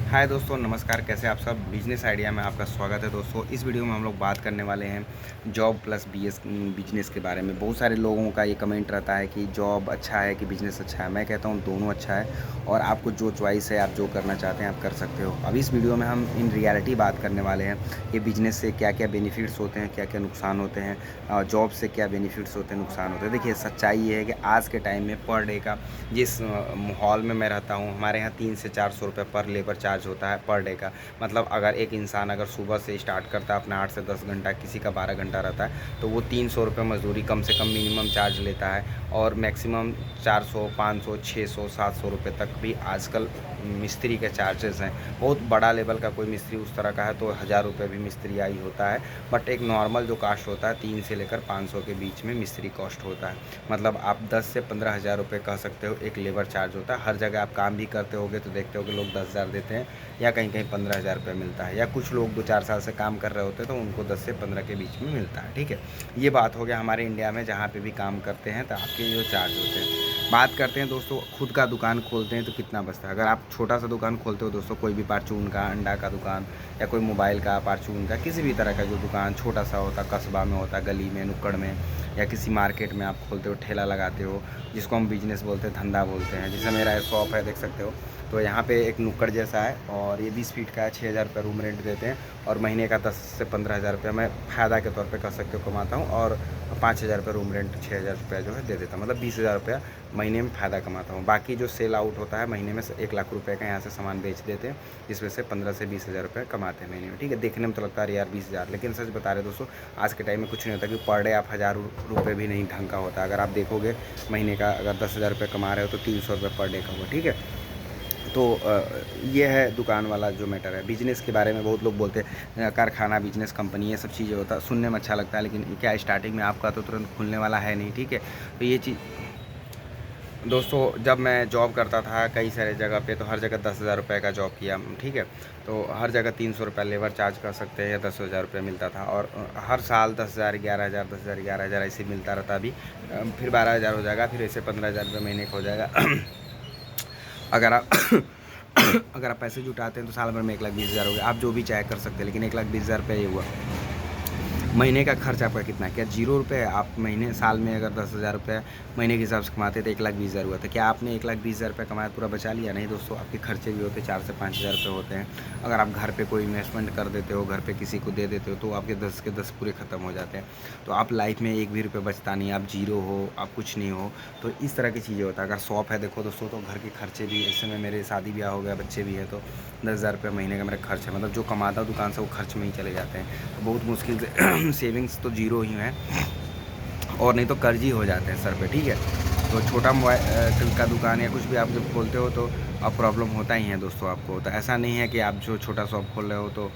हाय दोस्तों, नमस्कार। कैसे आप सब। बिजनेस आइडिया में आपका स्वागत है दोस्तों। इस वीडियो में हम लोग बात करने वाले हैं जॉब प्लस बिजनेस के बारे में। बहुत सारे लोगों का ये कमेंट रहता है कि जॉब अच्छा है कि बिजनेस अच्छा है। मैं कहता हूँ दोनों अच्छा है, और आपको जो चॉइस है, आप जो करना चाहते हैं आप कर सकते हो। अब इस वीडियो में हम इन रियलिटी बात करने वाले हैं कि बिजनेस से क्या क्या बेनिफिट्स होते हैं, क्या क्या नुकसान होते हैं, जॉब से क्या बेनिफिट्स होते हैं, नुकसान होते हैं। देखिए, सच्चाई ये है कि आज के टाइम में पर डे का जिस माहौल में मैं रहता हूँ, हमारे यहाँ 300 से 400 रुपये पर लेबर चार्ज होता है पर डे का। मतलब अगर एक इंसान अगर सुबह से स्टार्ट करता है अपना 8 से 10 घंटा, किसी का 12 घंटा रहता है, तो वो 300 रुपये मजदूरी कम से कम मिनिमम चार्ज लेता है। और मैक्सिमम 400, 500, 600, 700 रुपये तक भी आजकल मिस्त्री के चार्जेस हैं। बहुत बड़ा लेवल का कोई मिस्त्री उस तरह का है तो 1000 रुपये भी मिस्त्री आई होता है। बट एक नॉर्मल जो कास्ट होता है 3 से लेकर 500 के बीच में मिस्त्री कॉस्ट होता है। मतलब आप 10 से 15 हज़ार रुपये कह सकते हो एक लेबर चार्ज होता है। हर जगह आप काम भी करते होगे तो देखते हो कि लोग 10 हज़ार देते हैं, या कहीं कहीं 15 हज़ार रुपये मिलता है, या कुछ लोग 2-4 साल से काम कर रहे होते हैं तो उनको 10 से 15 के बीच में मिलता है। ठीक है, ये बात हो गया हमारे इंडिया में जहाँ पे भी काम करते हैं तो आपके जो चार्ज होते हैं। बात करते हैं दोस्तों, खुद का दुकान खोलते हैं तो कितना बचता है। अगर आप छोटा सा दुकान खोलते हो दोस्तों, कोई भी परचून का, अंडा का दुकान, या कोई मोबाइल का, परचून का, किसी भी तरह का जो दुकान छोटा सा होता, कस्बा में होता, गली में, नुक्कड़ में, या किसी मार्केट में आप खोलते हो, ठेला लगाते हो, जिसको हम बिजनेस बोलते हैं, धंधा बोलते हैं। जैसे मेरा शॉप है, देख सकते हो। तो यहाँ पे एक नुक्कड़ जैसा है, और ये 20 फीट का है। 6000 रुपये रूम रेंट देते हैं, और महीने का 10 से 15 हज़ार रुपये मैं फ़ायदा के तौर पे कह सकते हो कमाता हूँ। और 5000 रुपये रूम रेंट, 6000 रुपये जो है दे देता हूँ। मतलब 20 हज़ार रुपया महीने में फ़ायदा कमाता हूँ। बाकी जो सेल आउट होता है महीने में 1 लाख रुपये का यहाँ से सामान बेच देते हैं, जिसमें से 15 से 20 हज़ार रुपये कमाते हैं महीने में। ठीक है, देखने में तो लगता है यार 20 हज़ार, लेकिन सच बता रहे दोस्तों, आज के टाइम में कुछ नहीं होता कि पर डे आप 1000 रुपये भी नहीं ढंग का होता। अगर आप देखोगे महीने का अगर 10 हज़ार रुपये कमा रहे हो तो 300 रुपये पर डे का हुआ। ठीक है, तो ये है दुकान वाला जो मैटर है। बिजनेस के बारे में बहुत लोग बोलते हैं कारखाना बिजनेस, कंपनी, ये सब चीज़ें होता है, सुनने में अच्छा लगता है, लेकिन क्या स्टार्टिंग में आपका तो तुरंत खुलने वाला है नहीं। ठीक है, तो ये चीज़ दोस्तों, जब मैं जॉब करता था कई सारे जगह पे, तो हर जगह 10 हज़ार रुपये का जॉब किया। ठीक है, तो हर जगह 300 रुपये लेबर चार्ज कर सकते हैं, या 10 हज़ार रुपये मिलता था। और हर साल 10 हज़ार, 11 हज़ार, 10 हज़ार, 11 हज़ार ऐसे मिलता रहता। अभी फिर 12 हज़ार हो जाएगा, फिर ऐसे 15 हज़ार रुपये महीने का हो जाएगा। अगर आप अगर आप पैसे जुटाते हैं तो साल भर में 1,20,000 हो गया। आप जो भी चाहे कर सकते हैं, लेकिन 1,20,000 रुपये ये हुआ। महीने का खर्च आपका कितना है? क्या 0 रुपये है? आप महीने साल में अगर 10 हज़ार रुपये महीने के हिसाब से कमाते तो 1,20,000 हुआ था। क्या आपने 1,20,000 रुपये कमाया पूरा बचा लिया? नहीं दोस्तों, आपके खर्चे भी होते 4 से 5 हज़ार रुपये होते हैं। अगर आप घर पे कोई इन्वेस्टमेंट कर देते हो, घर पे किसी को दे देते हो, तो आपके 10 के 10 पूरे ख़त्म हो जाते हैं। तो आप लाइफ में एक भी रुपये बचता नहीं, आप जीरो हो, आप कुछ नहीं हो। तो इस तरह की चीज़ें होता है। अगर शॉप है देखो दोस्तों, तो घर के खर्चे भी, इस समय मेरे शादी ब्याह हो गया, बच्चे भी है, तो 10,000 रुपये महीने का मेरा खर्च है। मतलब जो कमाता हूँ दुकान से वो खर्च में ही चले जाते हैं। तो बहुत मुश्किल से सेविंग्स तो जीरो ही है, और नहीं तो कर्ज ही हो जाते हैं सर पे। ठीक है, तो छोटा मोबाइल का दुकान या कुछ भी आप जब खोलते हो तो अब प्रॉब्लम होता ही है दोस्तों आपको। तो ऐसा नहीं है कि आप जो छोटा शॉप खोल रहे हो तो